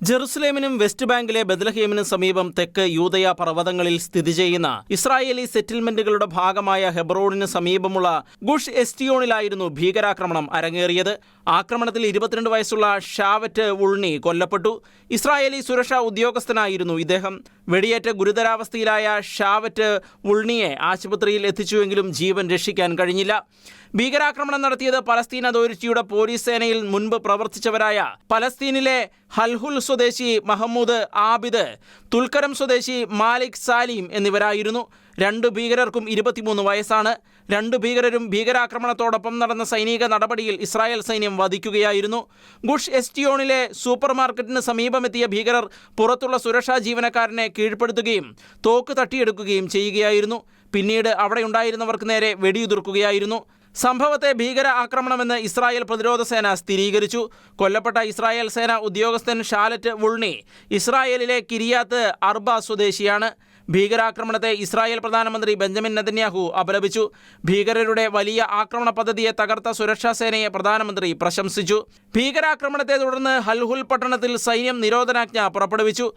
ജെറുസലേമിനും west ബാങ്കിലെ ബെത്ലഹേമിനും സമീപം തെക്ക് യൂദയ പർവ്വതങ്ങളിൽ സ്ഥിതി ചെയ്യുന്ന ഇസ്രായേലി സെറ്റിൽമെന്റുകളുടെ ഭാഗമായ ഹെബ്രോണിന് സമീപമുള്ള ഗുഷ് എസ്റ്റിയോണിലായിരുന്നു ഭീകരാക്രമണം അരങ്ങേറിയത്. ആക്രമണത്തിൽ 22 വയസ്സുള്ള ഷാവറ്റ് വുൾണി കൊല്ലപ്പെട്ടു. ഇസ്രായേലി സുരക്ഷാ ഉദ്യോഗസ്ഥനായിരുന്നു ഇദ്ദേഹം. വെടിയേറ്റ് ഗുരുതരാവസ്ഥയിലായ ഷാവറ്റ് വുൾണിയെ ആശുപത്രിയിൽ എത്തിച്ചുവെങ്കിലും ജീവൻ രക്ഷിക്കാൻ കഴിഞ്ഞില്ല. ഭീകരാക്രമണം നടത്തിയത് പലസ്തീൻ അതോറിറ്റിയുടെ പോലീസ് സേനയിൽ മുൻപ് പ്രവർത്തിച്ചവരായ പലസ്തീനിലെ ഹൽഹുൽ സ്വദേശി മഹമ്മൂദ് ആബിദ്, തുൽക്കരം സ്വദേശി മാലിക് സാലിം എന്നിവരായിരുന്നു. 2 ഭീകരർക്കും 23 വയസ്സാണ്. 2 ഭീകരരും ഭീകരാക്രമണത്തോടൊപ്പം നടന്ന സൈനിക നടപടിയിൽ ഇസ്രായേൽ സൈന്യം വധിക്കുകയായിരുന്നു. ഗുഷ് എസ്റ്റിയോണിലെ സൂപ്പർ മാർക്കറ്റിന് സമീപമെത്തിയ ഭീകരർ പുറത്തുള്ള സുരക്ഷാ ജീവനക്കാരനെ കീഴ്പ്പെടുത്തുകയും തോക്ക് തട്ടിയെടുക്കുകയും ചെയ്യുകയായിരുന്നു. പിന്നീട് അവിടെയുണ്ടായിരുന്നവർക്ക് നേരെ വെടിയുതിർക്കുകയായിരുന്നു. സംഭവത്തെ ഭീകര ആക്രമണമെന്ന് ഇസ്രായേൽ പ്രതിരോധ സേന സ്ഥിരീകരിച്ചു. കൊല്ലപ്പെട്ട ഇസ്രായേൽ സേന ഉദ്യോഗസ്ഥൻ ഷാലറ്റ് വുൾണി ഇസ്രായേലിലെ കിരിയാത്ത് അർബ സ്വദേശിയാണ്. ഭീകരാക്രമണത്തെ ഇസ്രായേൽ പ്രധാനമന്ത്രി ബെഞ്ചമിൻ നെതന്യാഹു അപലപിച്ചു. ഭീകരരുടെ വലിയ ആക്രമണ പദ്ധതിയെ തകർത്ത സുരക്ഷാ സേനയെ പ്രധാനമന്ത്രി പ്രശംസിച്ചു. ഭീകരാക്രമണത്തെ തുടർന്ന് ഹൽഹുൽ പട്ടണത്തിൽ സൈന്യം നിരോധനാജ്ഞ പുറപ്പെടുവിച്ചു.